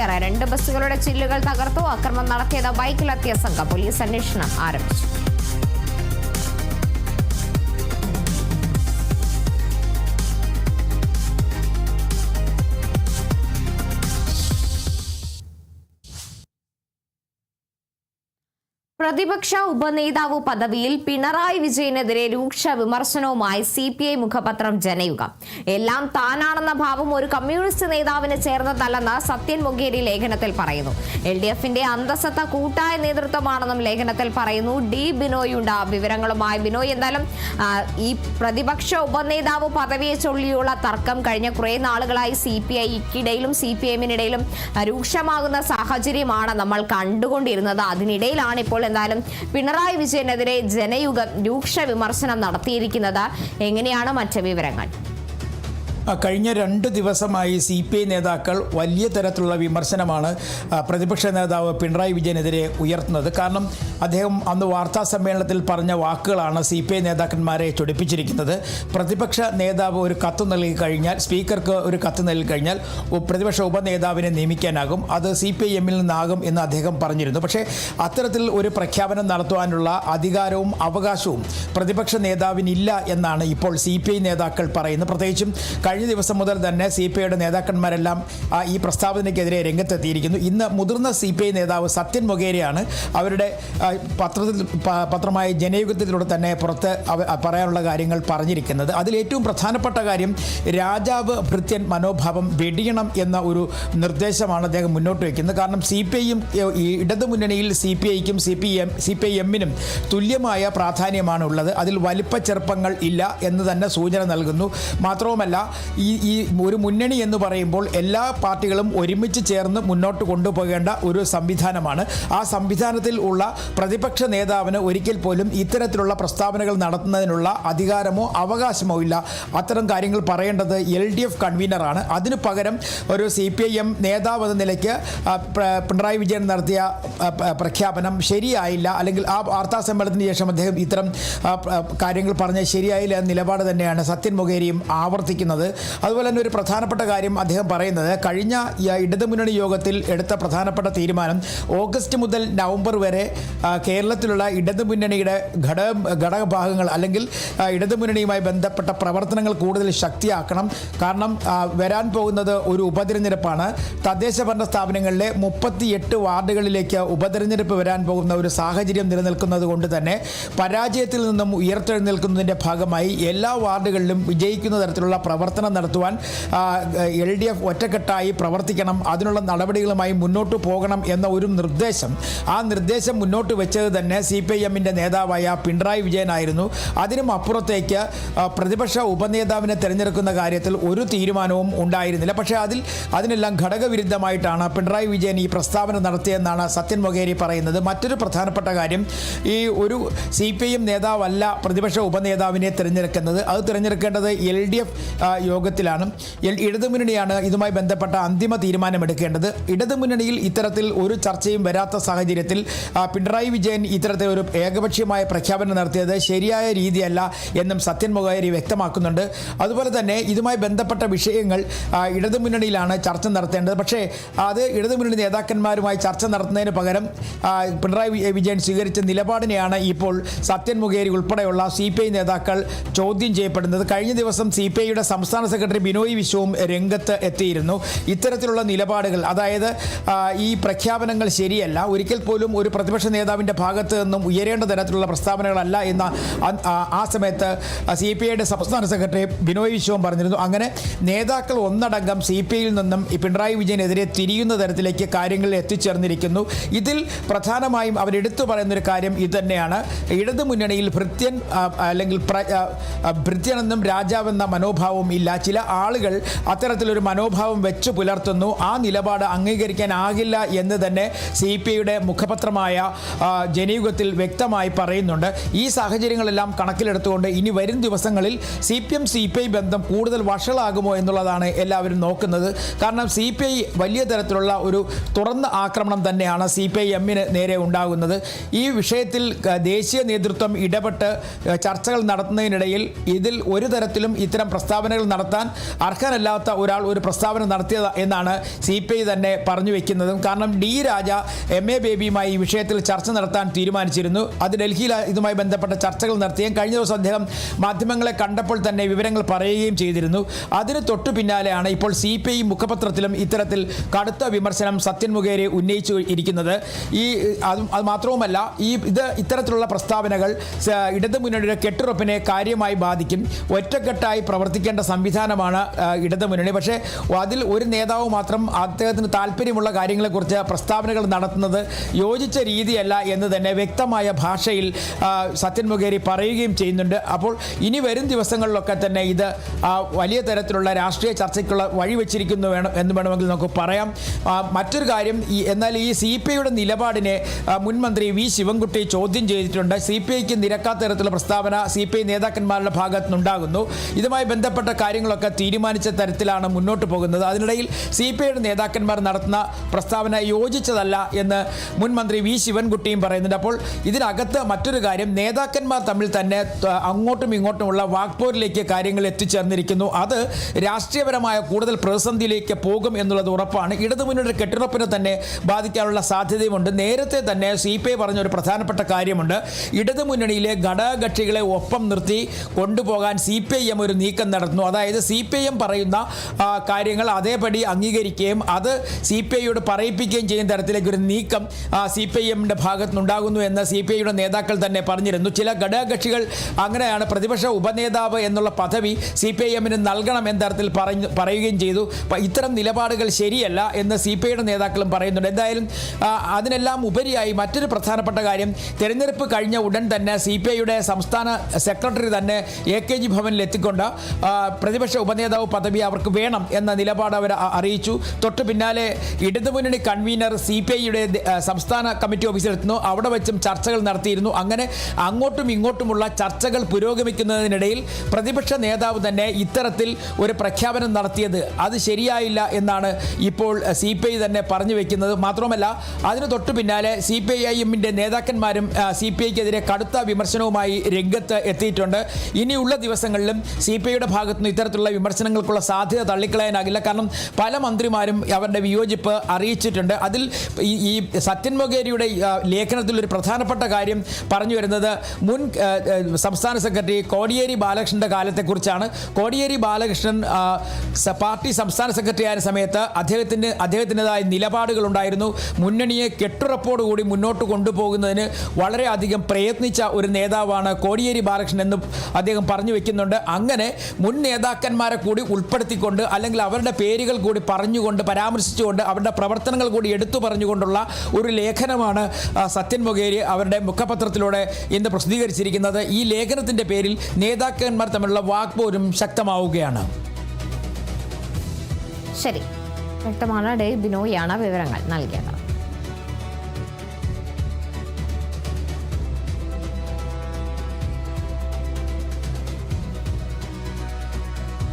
കയറി 2 ബസ്സുകളുടെ ചില്ലുകൾ തകർത്തു. അക്രമം നടത്തിയത് ബൈക്കിലെത്തിയ സംഘം. പോലീസ് അന്വേഷണം ആരംഭിച്ചു. പ്രതിപക്ഷ ഉപനേതാവ് പദവിയിൽ പിണറായി വിജയനെതിരെ രൂക്ഷ വിമർശനവുമായി CPI മുഖപത്രം ജനയുഗം. എല്ലാം താനാണെന്ന ഭാവം ഒരു കമ്മ്യൂണിസ്റ്റ് നേതാവിന് ചേർന്നതല്ലെന്ന് സത്യൻ മൊകേരി ലേഖനത്തിൽ പറയുന്നു. LDFന്റെ അന്തസത്ത കൂട്ടായ നേതൃത്വമാണെന്നും ലേഖനത്തിൽ പറയുന്നു. ഡി ബിനോയുണ്ട് വിവരങ്ങളുമായി. ബിനോയ്, എന്തായാലും ഈ പ്രതിപക്ഷ ഉപനേതാവ് പദവിയെ ചൊല്ലിയുള്ള തർക്കം കഴിഞ്ഞ കുറെ നാളുകളായി CPIക്കിടയിലും CPIഎമ്മിനിടയിലും രൂക്ഷമാകുന്ന സാഹചര്യമാണ് നമ്മൾ കണ്ടുകൊണ്ടിരുന്നത്. അതിനിടയിലാണ് ഇപ്പോൾ എന്തായാലും പിണറായി വിജയനെതിരെ ജനയുഗം രൂക്ഷ വിമർശനം നടത്തിയിരിക്കുന്നത്. എങ്ങനെയാണ് മറ്റ് വിവരങ്ങൾ? കഴിഞ്ഞ 2 ദിവസമായി CPI നേതാക്കൾ വലിയ തരത്തിലുള്ള വിമർശനമാണ് പ്രതിപക്ഷ നേതാവ് പിണറായി വിജയനെതിരെ ഉയർത്തുന്നത്. കാരണം അദ്ദേഹം അന്ന് വാർത്താ സമ്മേളനത്തിൽ പറഞ്ഞ വാക്കുകളാണ് CPI നേതാക്കന്മാരെ ചൊടിപ്പിച്ചിരിക്കുന്നത്. പ്രതിപക്ഷ നേതാവ് ഒരു കത്ത് നൽകി കഴിഞ്ഞാൽ, സ്പീക്കർക്ക് ഒരു കത്ത് നൽകി കഴിഞ്ഞാൽ പ്രതിപക്ഷ ഉപനേതാവിനെ നിയമിക്കാനാകും, അത് CPIഎമ്മിൽ നിന്നാകും എന്ന് അദ്ദേഹം പറഞ്ഞിരുന്നു. പക്ഷേ അത്തരത്തിൽ ഒരു പ്രഖ്യാപനം നടത്തുവാനുള്ള അധികാരവും അവകാശവും പ്രതിപക്ഷ നേതാവിനില്ല എന്നാണ് ഇപ്പോൾ CPI നേതാക്കൾ പറയുന്നത്. പ്രത്യേകിച്ചും കഴിഞ്ഞ ദിവസം മുതൽ തന്നെ CPIയുടെ നേതാക്കന്മാരെല്ലാം ഈ പ്രസ്താവനയ്ക്കെതിരെ രംഗത്തെത്തിയിരിക്കുന്നു. ഇന്ന് മുതിർന്ന CPI നേതാവ് സത്യൻ മൊകേരിയാണ് അവരുടെ പത്രമായ ജനയുഗത്തിലൂടെ തന്നെ പുറത്ത് പറയാനുള്ള കാര്യങ്ങൾ പറഞ്ഞിരിക്കുന്നത്. അതിലേറ്റവും പ്രധാനപ്പെട്ട കാര്യം രാജാവ് ഭൃത്യൻ മനോഭാവം വെടിയണം എന്ന ഒരു നിർദ്ദേശമാണ് അദ്ദേഹം മുന്നോട്ട് വയ്ക്കുന്നത്. കാരണം CPIയും ഇടതുമുന്നണിയിൽ CPIക്കും CPIഎമ്മിനും തുല്യമായ പ്രാധാന്യമാണ് ഉള്ളത്. അതിൽ വലിപ്പ ചെറുപ്പങ്ങൾ ഇല്ല എന്ന് തന്നെ സൂചന നൽകുന്നു. മാത്രവുമല്ല, ഈ ഒരു മുന്നണി എന്ന് പറയുമ്പോൾ എല്ലാ പാർട്ടികളും ഒരുമിച്ച് ചേർന്ന് മുന്നോട്ട് കൊണ്ടുപോകേണ്ട ഒരു സംവിധാനമാണ്. ആ സംവിധാനത്തിൽ ഉള്ള പ്രതിപക്ഷ നേതാവിന് ഒരിക്കൽ പോലും ഇത്തരത്തിലുള്ള പ്രസ്താവനകൾ നടത്തുന്നതിനുള്ള അധികാരമോ അവകാശമോ ഇല്ല. അത്തരം കാര്യങ്ങൾ പറയേണ്ടത് LDF കൺവീനറാണ്. അതിനു പകരം ഒരു CPIഎം നേതാവ് എന്ന നിലയ്ക്ക് പിണറായി വിജയൻ നടത്തിയ പ്രഖ്യാപനം ശരിയായില്ല, അല്ലെങ്കിൽ ആ വാർത്താ സമ്മേളനത്തിന് ശേഷം അദ്ദേഹം ഇത്തരം കാര്യങ്ങൾ പറഞ്ഞ് ശരിയായില്ല എന്ന നിലപാട് തന്നെയാണ് സത്യൻ മൊകേരിയും ആവർത്തിക്കുന്നത്. അതുപോലെ തന്നെ ഒരു പ്രധാനപ്പെട്ട കാര്യം അദ്ദേഹം പറയുന്നത്, കഴിഞ്ഞ ഇടതുമുന്നണി യോഗത്തിൽ എടുത്ത പ്രധാനപ്പെട്ട തീരുമാനം ഓഗസ്റ്റ് മുതൽ നവംബർ വരെ കേരളത്തിലുള്ള ഇടതുമുന്നണിയുടെ ഘടകഭാഗങ്ങൾ അല്ലെങ്കിൽ ഇടതുമുന്നണിയുമായി ബന്ധപ്പെട്ട പ്രവർത്തനങ്ങൾ കൂടുതൽ ശക്തിയാക്കണം. കാരണം വരാൻ പോകുന്നത് ഒരു ഉപതിരഞ്ഞെടുപ്പാണ്. തദ്ദേശ ഭരണ സ്ഥാപനങ്ങളിലെ 38 വാർഡുകളിലേക്ക് ഉപതിരഞ്ഞെടുപ്പ് വരാൻ പോകുന്ന ഒരു സാഹചര്യം നിലനിൽക്കുന്നത് കൊണ്ട് തന്നെ പരാജയത്തിൽ നിന്നും ഉയർത്തെഴുന്നേൽക്കുന്നതിൻ്റെ ഭാഗമായി എല്ലാ വാർഡുകളിലും വിജയിക്കുന്ന തരത്തിലുള്ള പ്രവർത്തനം നടത്തുവാൻ LDF ഒറ്റക്കെട്ടായി പ്രവർത്തിക്കണം, അതിനുള്ള നടപടികളുമായി മുന്നോട്ട് പോകണം എന്ന ഒരു നിർദ്ദേശം, ആ നിർദ്ദേശം മുന്നോട്ട് വെച്ചത് തന്നെ CPIഎമ്മിൻ്റെ നേതാവായ പിണറായി വിജയനായിരുന്നു. അതിനും അപ്പുറത്തേക്ക് പ്രതിപക്ഷ ഉപനേതാവിനെ തിരഞ്ഞെടുക്കുന്ന കാര്യത്തിൽ ഒരു തീരുമാനവും ഉണ്ടായിരുന്നില്ല. പക്ഷേ അതിനെല്ലാം ഘടകവിരുദ്ധമായിട്ടാണ് പിണറായി വിജയൻ ഈ പ്രസ്താവന നടത്തിയെന്നാണ് സത്യൻ മൊകേരി പറയുന്നത്. മറ്റൊരു പ്രധാനപ്പെട്ട കാര്യം, ഈ ഒരു CPIഎം നേതാവല്ല പ്രതിപക്ഷ ഉപനേതാവിനെ തിരഞ്ഞെടുക്കുന്നത്, അത് തിരഞ്ഞെടുക്കേണ്ടത് LDF യോഗത്തിലാണ്. ഇടതുമുന്നണിയാണ് ഇതുമായി ബന്ധപ്പെട്ട അന്തിമ തീരുമാനമെടുക്കേണ്ടത്. ഇടതുമുന്നണിയിൽ ഇത്തരത്തിൽ ഒരു ചർച്ചയും വരാത്ത സാഹചര്യത്തിൽ പിണറായി വിജയൻ ഇത്തരത്തിൽ ഒരു ഏകപക്ഷീയമായ പ്രഖ്യാപനം നടത്തിയത് ശരിയായ രീതിയല്ല എന്നും സത്യൻ മൊകേരി വ്യക്തമാക്കുന്നുണ്ട്. അതുപോലെ തന്നെ ഇതുമായി ബന്ധപ്പെട്ട വിഷയങ്ങൾ ഇടതുമുന്നണിയിലാണ് ചർച്ച നടത്തേണ്ടത്. പക്ഷേ അത് ഇടതുമുന്നണി നേതാക്കന്മാരുമായി ചർച്ച നടത്തുന്നതിന് പകരം പിണറായി വിജയൻ സ്വീകരിച്ച നിലപാടിനെയാണ് ഇപ്പോൾ സത്യൻ മൊകേരി ഉൾപ്പെടെയുള്ള CPI നേതാക്കൾ ചോദ്യം ചെയ്യപ്പെടുന്നത്. കഴിഞ്ഞ ദിവസം CPIയുടെ സംസ്ഥാന സെക്രട്ടറി ബിനോയ് വിശ്വവും രംഗത്ത് എത്തിയിരുന്നു. ഇത്തരത്തിലുള്ള നിലപാടുകൾ, അതായത് ഈ പ്രഖ്യാപനങ്ങൾ ശരിയല്ല, ഒരിക്കൽ പോലും ഒരു പ്രതിപക്ഷ നേതാവിൻ്റെ ഭാഗത്ത് നിന്നും ഉയരേണ്ട തരത്തിലുള്ള പ്രസ്താവനകളല്ല എന്ന ആ സമയത്ത് CPIയുടെ സംസ്ഥാന സെക്രട്ടറി ബിനോയ് വിശ്വവും പറഞ്ഞിരുന്നു. അങ്ങനെ നേതാക്കൾ ഒന്നടങ്കം CPIയിൽ നിന്നും പിണറായി വിജയനെതിരെ തിരിയുന്ന തരത്തിലേക്ക് കാര്യങ്ങൾ എത്തിച്ചേർന്നിരിക്കുന്നു. ഇതിൽ പ്രധാനമായും അവരെടുത്തു പറയുന്നൊരു കാര്യം ഇതുതന്നെയാണ്. ഇടതുമുന്നണിയിൽ ഭൃത്യൻ അല്ലെങ്കിൽ ഭൃത്യനെന്നും രാജാവെന്ന മനോഭാവവും ഇല്ല. ചില ആളുകൾ അത്തരത്തിലൊരു മനോഭാവം വെച്ചു പുലർത്തുന്നു. ആ നിലപാട് അംഗീകരിക്കാനാകില്ല എന്ന് തന്നെ CPIയുടെ മുഖപത്രമായ ജനയുഗത്തിൽ വ്യക്തമായി പറയുന്നുണ്ട്. ഈ സാഹചര്യങ്ങളെല്ലാം കണക്കിലെടുത്തുകൊണ്ട് ഇനി വരും ദിവസങ്ങളിൽ CPI ബന്ധം കൂടുതൽ വഷളാകുമോ എന്നുള്ളതാണ് എല്ലാവരും നോക്കുന്നത്. കാരണം CPI വലിയ തരത്തിലുള്ള ഒരു തുറന്ന ആക്രമണം തന്നെയാണ് CPIഎമ്മിന് നേരെ ഉണ്ടാകുന്നത്. ഈ വിഷയത്തിൽ ദേശീയ നേതൃത്വം ഇടപെട്ട് ചർച്ചകൾ നടത്തുന്നതിനിടയിൽ ഇതിൽ ഒരു തരത്തിലും ഇത്തരം പ്രസ്താവനകൾ നടത്താൻ അർഹനല്ലാത്ത ഒരാൾ ഒരു പ്രസ്താവന നടത്തിയത് എന്നാണ് CPI തന്നെ പറഞ്ഞു വെക്കുന്നതും. കാരണം ഡി രാജ MA ബേബിയുമായി ഈ വിഷയത്തിൽ ചർച്ച നടത്താൻ തീരുമാനിച്ചിരുന്നു. അത് ഡൽഹിയിൽ ഇതുമായി ബന്ധപ്പെട്ട ചർച്ചകൾ നടത്തുകയും കഴിഞ്ഞ ദിവസം അദ്ദേഹം മാധ്യമങ്ങളെ കണ്ടപ്പോൾ തന്നെ വിവരങ്ങൾ പറയുകയും ചെയ്തിരുന്നു. അതിന് തൊട്ടു പിന്നാലെയാണ് ഇപ്പോൾ CPI മുഖപത്രത്തിലും ഇത്തരത്തിൽ കടുത്ത വിമർശനം സത്യൻ മുഖേരി ഉന്നയിച്ചു ഇരിക്കുന്നത്. അത് മാത്രവുമല്ല, ഇത്തരത്തിലുള്ള പ്രസ്താവനകൾ ഇടതുമുന്നണിയുടെ കെട്ടുറപ്പിനെ കാര്യമായി ബാധിക്കും. ഒറ്റക്കെട്ടായി പ്രവർത്തിക്കേണ്ട സംവിധാനമാണ് ഇടതുമുന്നണി. പക്ഷേ അതിൽ ഒരു നേതാവ് മാത്രം അദ്ദേഹത്തിന് താല്പര്യമുള്ള കാര്യങ്ങളെക്കുറിച്ച് പ്രസ്താവനകൾ നടത്തുന്നത് യോജിച്ച രീതിയല്ല എന്ന് തന്നെ വ്യക്തമായ ഭാഷയിൽ സത്യൻ മുഖേരി പറയുകയും ചെയ്യുന്നുണ്ട്. അപ്പോൾ ഇനി വരും ദിവസങ്ങളിലൊക്കെ തന്നെ ഇത് വലിയ തരത്തിലുള്ള രാഷ്ട്രീയ ചർച്ചയ്ക്കുള്ള വഴിവെച്ചിരിക്കുന്നു എന്ന് വേണമെങ്കിൽ നമുക്ക് പറയാം. മറ്റൊരു കാര്യം, എന്നാൽ ഈ CPIയുടെ നിലപാടിനെ മുൻ മന്ത്രി വി ശിവൻകുട്ടി ചോദ്യം ചെയ്തിട്ടുണ്ട്. CPIക്ക് നിരക്കാത്ത തരത്തിലുള്ള പ്രസ്താവന CPI നേതാക്കന്മാരുടെ ഭാഗത്തു നിന്നുണ്ടാകുന്നു. ഇതുമായി ബന്ധപ്പെട്ട കാര്യങ്ങളൊക്കെ തീരുമാനിച്ച തരത്തിലാണ് മുന്നോട്ട് പോകുന്നത്. അതിനിടയിൽ CPIയുടെ നേതാക്കന്മാർ നടത്തുന്ന പ്രസ്താവന യോജിച്ചതല്ല എന്ന് മുൻ മന്ത്രി വി ശിവൻകുട്ടിയും പറയുന്നുണ്ട്. അപ്പോൾ ഇതിനകത്ത് മറ്റൊരു കാര്യം, നേതാക്കന്മാർ തമ്മിൽ തന്നെ അങ്ങോട്ടും ഇങ്ങോട്ടുമുള്ള വാക്പോരിലേക്ക് കാര്യങ്ങൾ എത്തിച്ചേർന്നിരിക്കുന്നു. അത് രാഷ്ട്രീയപരമായ കൂടുതൽ പ്രതിസന്ധിയിലേക്ക് പോകും എന്നുള്ളത് ഉറപ്പാണ്. ഇടതുമുന്നണിയുടെ കെട്ടുറപ്പിനെ തന്നെ ബാധിക്കാനുള്ള സാധ്യതയുമുണ്ട്. നേരത്തെ തന്നെ CPI പറഞ്ഞ ഒരു പ്രധാനപ്പെട്ട കാര്യമുണ്ട്. ഇടതുമുന്നണിയിലെ ഘടകകക്ഷികളെ ഒപ്പം നിർത്തി കൊണ്ടുപോകാൻ CPIM ഒരു നീക്കം നടത്തുന്നു. അതായത് CPIM പറയുന്ന കാര്യങ്ങൾ അതേപടി അംഗീകരിക്കുകയും അത് CPIയോട് പറയിപ്പിക്കുകയും ചെയ്യുന്ന തരത്തിലേക്ക് ഒരു നീക്കം CPIMന്റെ ഭാഗത്തുനിന്നുണ്ടാകുന്നു എന്ന് CPIയുടെ നേതാക്കൾ തന്നെ പറഞ്ഞിരുന്നു. ചില ഘടകകക്ഷികൾ അങ്ങനെയാണ് പ്രതിപക്ഷ ഉപനേതാവ് എന്നുള്ള പദവി CPIMന് നൽകണം എന്ന തരത്തിൽ പറയുകയും ചെയ്തു. ഇത്തരം നിലപാടുകൾ ശരിയല്ല എന്ന് CPIയുടെ നേതാക്കളും പറയുന്നുണ്ട്. എന്തായാലും അതിനെല്ലാം ഉപരിയായി മറ്റൊരു പ്രധാനപ്പെട്ട കാര്യം, തെരഞ്ഞെടുപ്പ് കഴിഞ്ഞ ഉടൻ തന്നെ CPIയുടെ സംസ്ഥാന സെക്രട്ടറി തന്നെ AKG ഭവനിൽ എത്തിക്കൊണ്ട് പ്രതിപക്ഷ ഉപനേതാവ് പദവി അവർക്ക് വേണം എന്ന നിലപാട് അവർ അറിയിച്ചു. തൊട്ടു പിന്നാലെ ഇടതുമുന്നണി കൺവീനർ CPIയുടെ സംസ്ഥാന കമ്മിറ്റി ഓഫീസിലെത്തുന്നു. അവിടെ വെച്ചും ചർച്ചകൾ നടത്തിയിരുന്നു. അങ്ങനെ അങ്ങോട്ടും ഇങ്ങോട്ടുമുള്ള ചർച്ചകൾ പുരോഗമിക്കുന്നതിനിടയിൽ പ്രതിപക്ഷ നേതാവ് തന്നെ ഇത്തരത്തിൽ ഒരു പ്രഖ്യാപനം നടത്തിയത് അത് ശരിയായില്ല എന്നാണ് ഇപ്പോൾ CPI തന്നെ പറഞ്ഞു വെക്കുന്നത്. മാത്രമല്ല, അതിന് തൊട്ടു പിന്നാലെ CPIMന്റെ നേതാക്കന്മാരും CPIക്കെതിരെ കടുത്ത വിമർശനവുമായി രംഗത്ത് എത്തിയിട്ടുണ്ട്. ഇനിയുള്ള ദിവസങ്ങളിലും CPIയുടെ ഭാഗത്തുനിന്ന് ഇത്തരത്തിലുള്ള വിമർശനങ്ങൾക്കുള്ള സാധ്യത തള്ളിക്കളയാനാകില്ല. കാരണം പല മന്ത്രിമാരും അവരുടെ വിയോജിപ്പ് അറിയിച്ചിട്ടുണ്ട്. അതിൽ ഈ സത്യൻ മൊകേരിയുടെ ലേഖനത്തിൽ ഒരു പ്രധാനപ്പെട്ട കാര്യം പറഞ്ഞു വരുന്നത് മുൻ സംസ്ഥാന സെക്രട്ടറി കോടിയേരി ബാലകൃഷ്ണന്റെ കാലത്തെക്കുറിച്ചാണ്. കോടിയേരി ബാലകൃഷ്ണൻ പാർട്ടി സംസ്ഥാന സെക്രട്ടറി ആയ സമയത്ത് അദ്ദേഹത്തിൻ്റെതായ നിലപാടുകൾ ഉണ്ടായിരുന്നു. മുന്നണിയെ കെട്ടുറപ്പോടുകൂടി മുന്നോട്ട് കൊണ്ടുപോകുന്നതിന് വളരെയധികം പ്രയത്നിച്ച ഒരു നേതാവാണ് കോടിയേരി ബാലകൃഷ്ണൻ എന്ന് അദ്ദേഹം പറഞ്ഞു വെക്കുന്നുണ്ട്. അങ്ങനെ മുൻ നേതാക്കന്മാരെ കൂടി ഉൾപ്പെടുത്തിക്കൊണ്ട്, അല്ലെങ്കിൽ അവരുടെ പേരുകൾ കൂടി പറഞ്ഞുകൊണ്ട്, പരാമർശിച്ചുകൊണ്ട്, അവരുടെ പ്രവർത്തനങ്ങൾ കൂടി എടുത്തു പറഞ്ഞുകൊണ്ടുള്ള ഒരു ലേഖനമാണ് സത്യൻ മൊകേരി അവരുടെ മുഖപത്രത്തിലൂടെ ഇന്ന് പ്രസിദ്ധീകരിച്ചിരിക്കുന്നത്. ഈ ലേഖനത്തിൻ്റെ പേരിൽ നേതാക്കന്മാർ തമ്മിലുള്ള വാക്പോരും ശക്തമാവുകയാണ്. ശരി, വ്യക്തമാണ്. ഡേ ബിനോയാണ് വിവരങ്ങൾ നൽകിയത്.